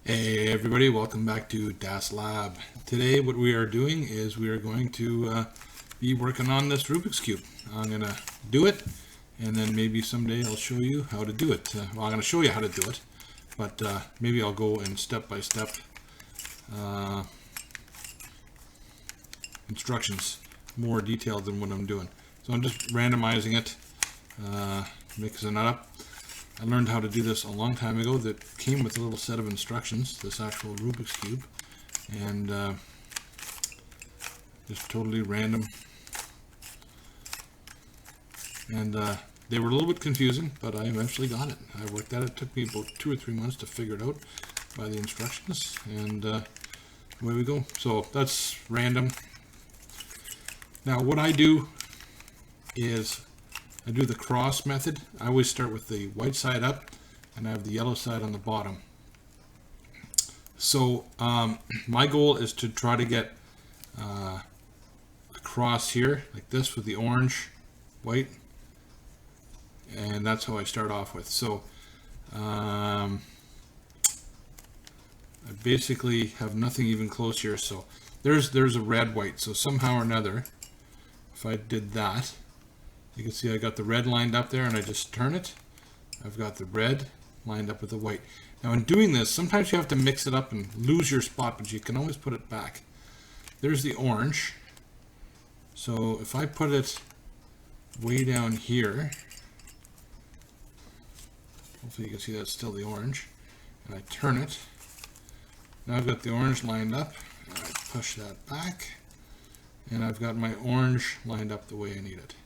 Hey everybody, welcome back to DASLAB. Today what we are doing is we are going to be working on this Rubik's Cube. I'm going to do it and then maybe someday I'll show you how to do it. Well, I'm going to show you how to do it, but maybe I'll go in step-by-step instructions, more detailed than what I'm doing. So I'm just randomizing it, mixing it up. I learned how to do this a long time ago that came with a little set of instructions, this actual Rubik's Cube, and just totally random. And they were a little bit confusing, but I eventually got it. I worked at it. It took me about 2 or 3 months to figure it out by the instructions, and away we go. So that's random. Now what I do is I do the cross method. I always start with the white side up and I have the yellow side on the bottom. So my goal is to try to get a cross here like this with the orange, white, and that's how I start off with. So I basically have nothing even close here. So there's a red, white. So somehow or another, if I did that, you can see I got the red lined up there and I just turn it. I've got the red lined up with the white. Now in doing this, sometimes you have to mix it up and lose your spot, but you can always put it back. There's the orange. So if I put it way down here, hopefully you can see that's still the orange, and I turn it. Now I've got the orange lined up, and I push that back, and I've got my orange lined up the way I need it.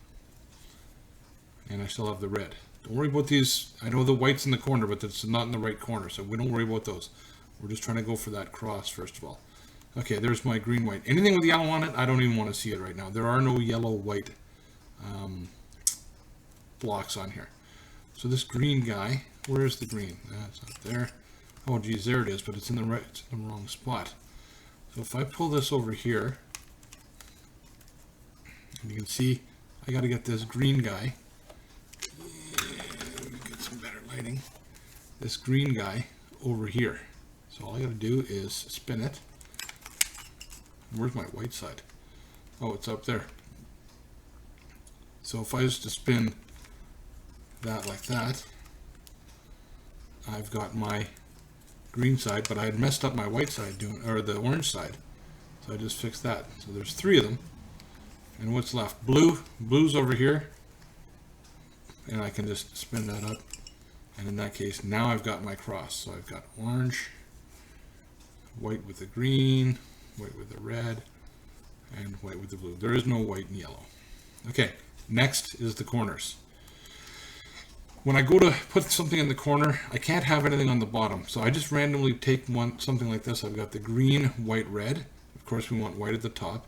And I still have the red. Don't worry about these. I know the white's in the corner, but it's not in the right corner, so we don't worry about those. We're just trying to go for that cross first of all. Okay, there's my green, white. Anything with yellow on it, I don't even want to see it right now. There are no yellow, white blocks on here. So this green guy, where is the green? That's not there. Oh geez, there it is, but it's in the right, it's in the wrong spot. So if I pull this over here, and you can see I got to get this green guy. This green guy over here. So all I got to do is spin it. Where's my white side? Oh, it's up there. So if I was to spin that like that, I've got my green side, but I had messed up my white side doing, or the orange side. So I just fixed that. So there's 3 of them. And what's left? Blue. Blue's over here. And I can just spin that up. And in that case, now I've got my cross. So I've got orange, white with the green, white with the red, and white with the blue. There is no white and yellow. Okay, next is the corners. When I go to put something in the corner, I can't have anything on the bottom. So I just randomly take something like this. I've got the green, white, red. Of course, we want white at the top.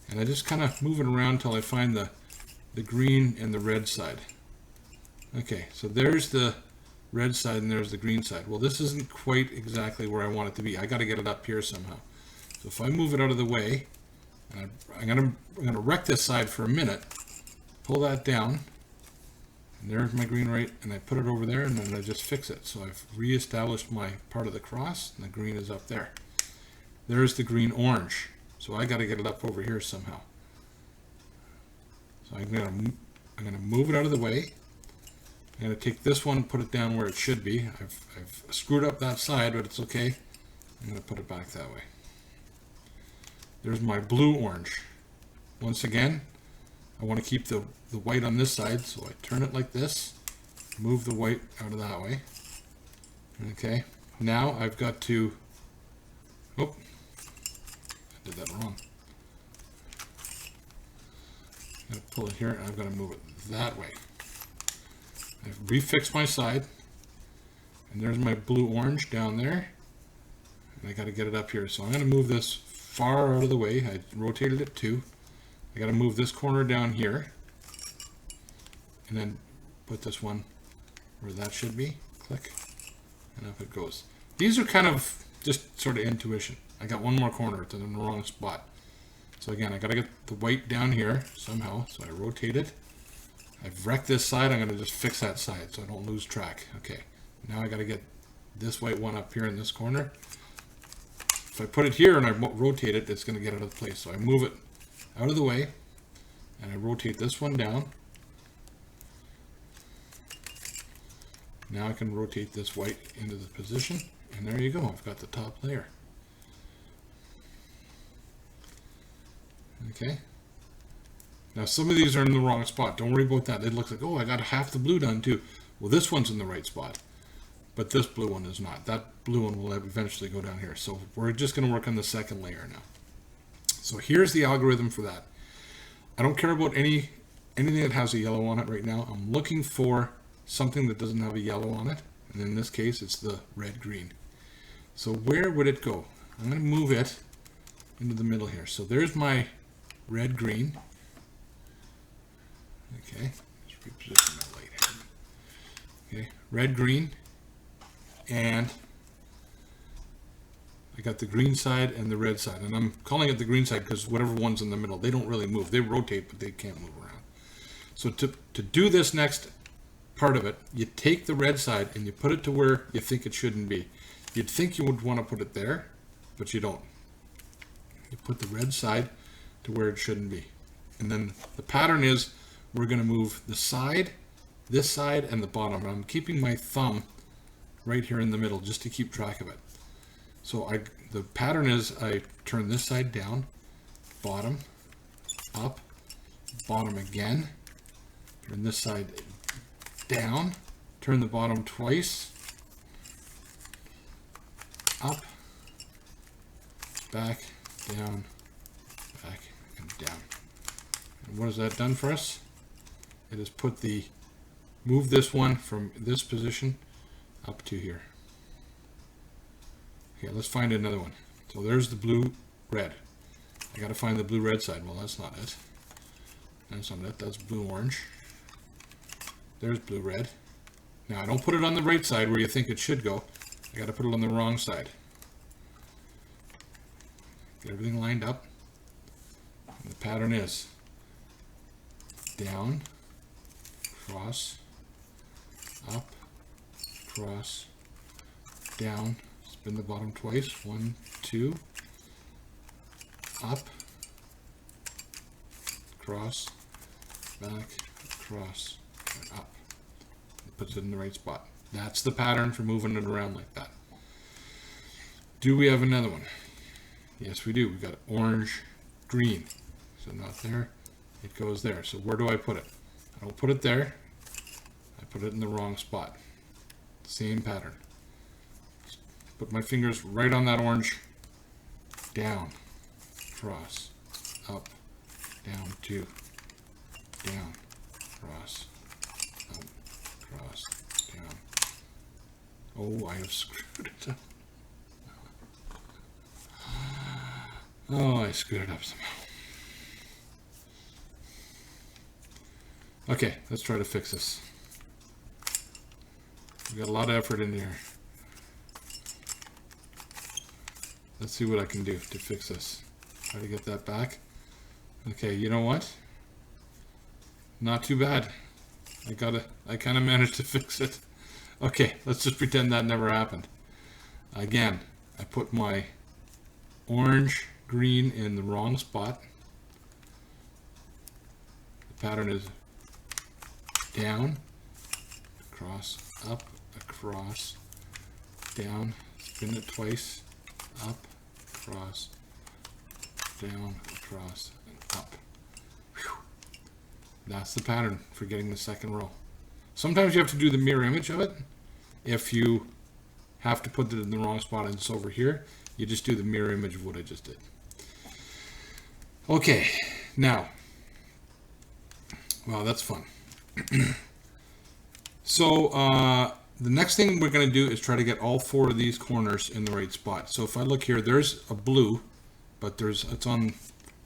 And I just kind of move it around until I find the green and the red side. Okay, so there's the red side and there's the green side. Well, this isn't quite exactly where I want it to be. I got to get it up here somehow. So if I move it out of the way, and I'm gonna wreck this side for a minute, pull that down, and there's my green, right, and I put it over there, and then I just fix it. So I've reestablished my part of the cross, and the green is up there. There's the green, orange. So I got to get it up over here somehow. So I'm gonna move it out of the way. I'm going to take this one, put it down where it should be. I've screwed up that side, but it's okay. I'm going to put it back that way. There's my blue-orange. Once again, I want to keep the white on this side, so I turn it like this, move the white out of that way. Okay, now I've got to, oh, I did that wrong. I'm going to pull it here, and I've got to move it that way. I've refixed my side, and there's my blue-orange down there, and I got to get it up here. So I'm going to move this far out of the way. I rotated it too. I got to move this corner down here, and then put this one where that should be. Click, and up it goes. These are kind of just sort of intuition. I got one more corner. It's in the wrong spot. So again, I got to get the white down here somehow. So I rotate it. I've wrecked this side. I'm going to just fix that side so I don't lose track. Okay, now I got to get this white one up here in this corner. If I put it here and I rotate it, it's going to get out of place. So I move it out of the way and I rotate this one down. Now I can rotate this white into the position, and there you go. I've got the top layer. Okay. Now some of these are in the wrong spot. Don't worry about that. It looks like, oh, I got half the blue done too. Well, this one's in the right spot, but this blue one is not. That blue one will eventually go down here. So we're just going to work on the second layer now. So here's the algorithm for that. I don't care about anything that has a yellow on it right now. I'm looking for something that doesn't have a yellow on it. And in this case, it's the red-green. So where would it go? I'm going to move it into the middle here. So there's my red-green. Okay, let's reposition that light here. Okay, red-green. And I got the green side and the red side. And I'm calling it the green side because whatever one's in the middle, they don't really move. They rotate, but they can't move around. So to do this next part of it, you take the red side and you put it to where you think it shouldn't be. You'd think you would want to put it there, but you don't. You put the red side to where it shouldn't be. And then the pattern is we're going to move the side, this side, and the bottom. And I'm keeping my thumb right here in the middle just to keep track of it. So the pattern is I turn this side down, bottom, up, bottom again, turn this side down, turn the bottom twice, up, back, down, back, and down. And what has that done for us? It has moved this one from this position up to here. Okay, let's find another one. So there's the blue, red. I got to find the blue, red side. Well, that's not it. That's not it. That's blue, orange. There's blue, red. Now, I don't put it on the right side where you think it should go. I got to put it on the wrong side. Get everything lined up. And the pattern is down, cross, up, cross, down, spin the bottom twice, 1, 2, up, cross, back, cross, and up. It puts it in the right spot. That's the pattern for moving it around like that. Do we have another one? Yes, we do. We've got orange, green. So not there, it goes there. So where do I put it? I don't put it there. I put it in the wrong spot. Same pattern. Put my fingers right on that orange. Down, cross, up, down, 2, down, cross, up, cross, down. Oh, I have screwed it up. Oh, I screwed it up somehow. Okay, let's try to fix this. We've got a lot of effort in here. Let's see what I can do to fix this. Try to get that back. Okay, you know what? Not too bad. I kind of managed to fix it. Okay, let's just pretend that never happened. Again, I put my orange, green in the wrong spot. The pattern is down, across, up, across, down, spin it twice, up, across, down, across, and up. Whew. That's the pattern for getting the second row. Sometimes you have to do the mirror image of it. If you have to put it in the wrong spot and it's over here, you just do the mirror image of what I just did. Okay, now, wow, that's fun. So the next thing we're going to do is try to get all 4 of these corners in the right spot. So if I look here, there's a blue, but it's on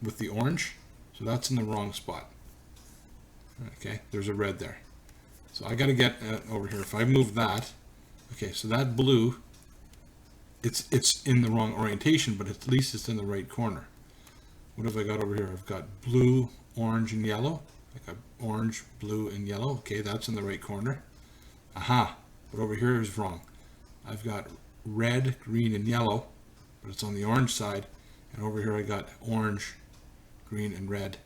with the orange, so that's in the wrong spot. Okay, there's a red there. So I got to get over here. If I move that, okay, so that blue, it's in the wrong orientation, but at least it's in the right corner. What have I got over here? I've got blue, orange, and yellow. I got orange, blue, and yellow. Okay, that's in the right corner. Aha, but over here is wrong. I've got red, green, and yellow, but it's on the orange side. And over here I got orange, green, and red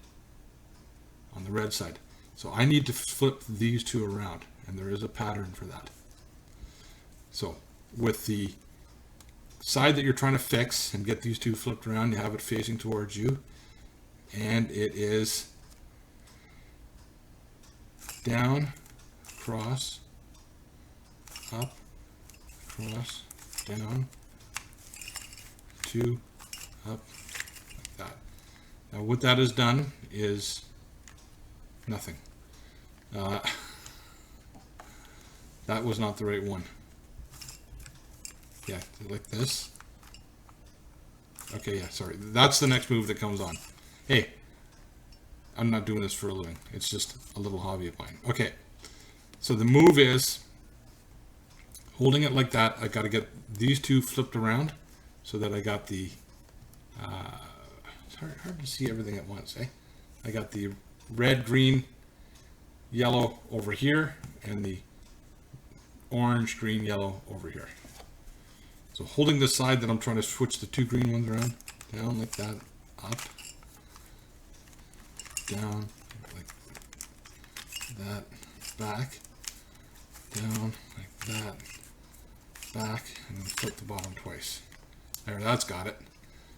on the red side. So I need to flip these two around, and there is a pattern for that. So with the side that you're trying to fix and get these two flipped around, you have it facing towards you, and it is down, across, up, across, down, two, up, like that. Now what that has done is nothing. That was not the right one. Yeah, like this. Okay, yeah, sorry. That's the next move that comes on. Hey, I'm not doing this for a living. It's just a little hobby of mine. Okay, so the move is holding it like that. I got to get these two flipped around so that I got the, it's hard to see everything at once, eh? I got the red, green, yellow over here, and the orange, green, yellow over here. So holding the side that I'm trying to switch the two green ones around, down like that, up, down like that, back, down like that, back, and then flip the bottom twice. There, that's got it.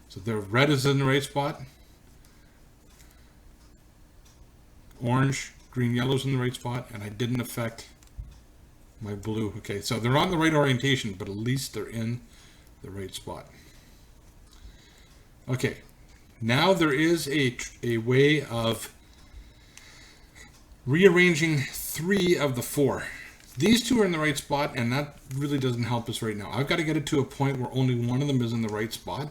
So the red is in the right spot, orange, green, yellow's in the right spot, and I didn't affect my blue. Okay, so they're on the right orientation, but at least they're in the right spot. Okay, now there is a way of rearranging 3 of the 4. These 2 are in the right spot, and that really doesn't help us right now. I've got to get it to a point where only one of them is in the right spot.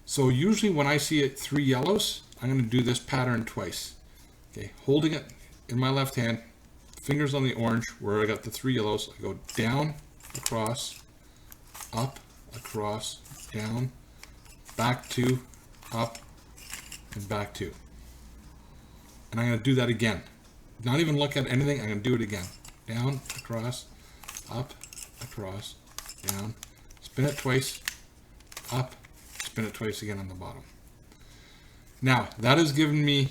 So usually when I see 3 yellows, I'm going to do this pattern twice. Okay, holding it in my left hand, fingers on the orange where I got the 3 yellows. I go down, across, up, across, down, back 2, up, and back 2. And I'm going to do that again. Not even look at anything, I'm going to do it again. Down, across, up, across, down, spin it twice, up, spin it twice again on the bottom. Now, that has given me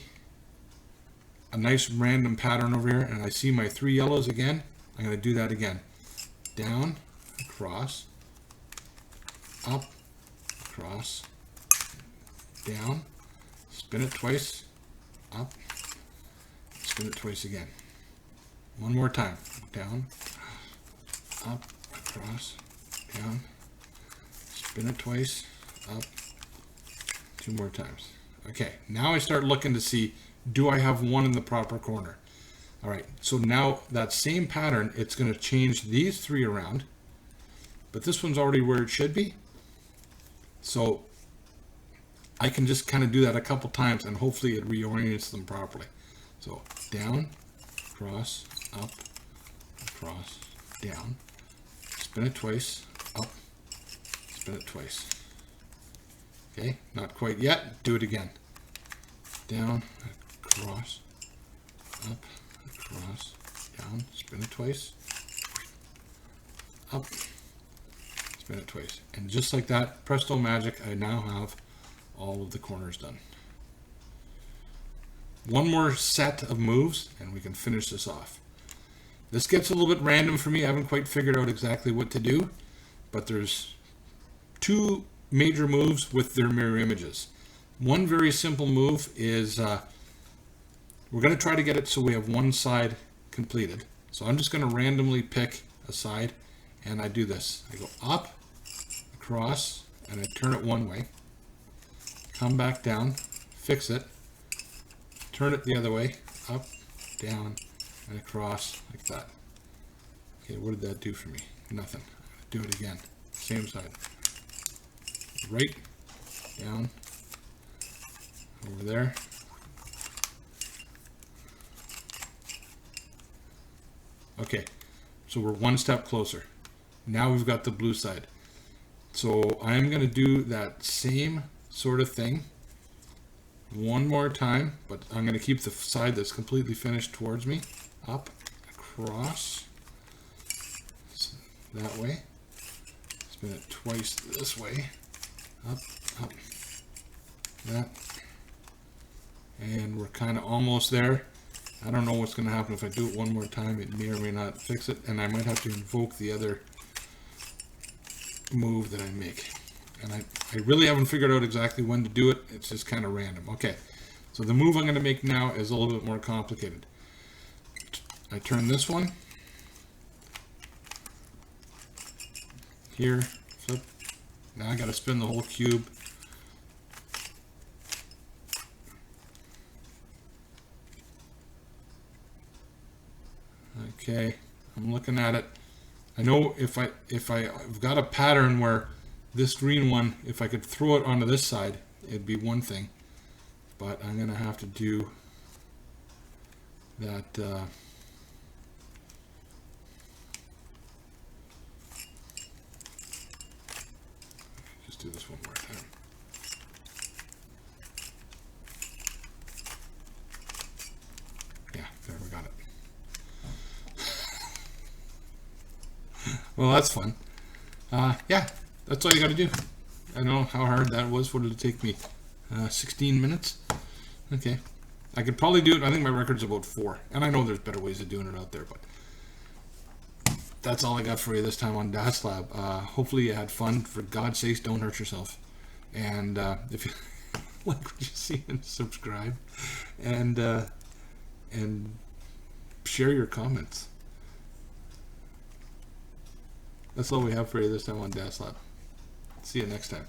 a nice random pattern over here, and I see my 3 yellows again. I'm going to do that again. Down, across, up, across, down, spin it twice, up, spin it twice again. One more time. Down, up, across, down, spin it twice, up, 2 more times. Okay, now I start looking to see, do I have one in the proper corner? All right, so now that same pattern, it's going to change these 3 around, but this one's already where it should be. So I can just kind of do that a couple times, and hopefully it reorients them properly. So down, across, up, across, down, spin it twice, up, spin it twice. Okay, not quite yet. Do it again. Down, across, up, across, down, spin it twice, up, spin it twice. And just like that, presto magic, I now have all of the corners done. One more set of moves and we can finish this off. This gets a little bit random for me. I haven't quite figured out exactly what to do, but there's 2 major moves with their mirror images. One very simple move is we're going to try to get it so we have one side completed. So I'm just going to randomly pick a side, and I do this. I go up, across, and I turn it one way, come back down, fix it, turn it the other way, up, down, and across like that. Okay, what did that do for me? Nothing. Do it again. Same side. Right, down, over there. Okay, so we're one step closer. Now we've got the blue side. So I'm going to do that same sort of thing one more time, but I'm going to keep the side that's completely finished towards me. Up, across, that way, Spin it twice this way. Up, up. That. And we're kind of almost there. I don't know what's going to happen if I do it one more time. It may or may not fix it, and I might have to invoke the other move that I make. And I really haven't figured out exactly when to do it. It's just kind of random. Okay, so the move I'm going to make now is a little bit more complicated. I turn this one. Here, flip. Now I got to spin the whole cube. Okay, I'm looking at it. I know if I've got a pattern where this green one, if I could throw it onto this side, it'd be one thing. But I'm gonna have to do that. Just do this one more time. Yeah, there, we got it. Well, that's fun. Yeah, that's all you got to do. I know how hard that was. What did it take me? 16 minutes? Okay. I could probably do it. I think my record's about 4. And I know there's better ways of doing it out there, but that's all I got for you this time on DASLAB. Hopefully you had fun. For God's sakes, don't hurt yourself. And if you like what you see, and subscribe. And share your comments. That's all we have for you this time on DASLAB. See you next time.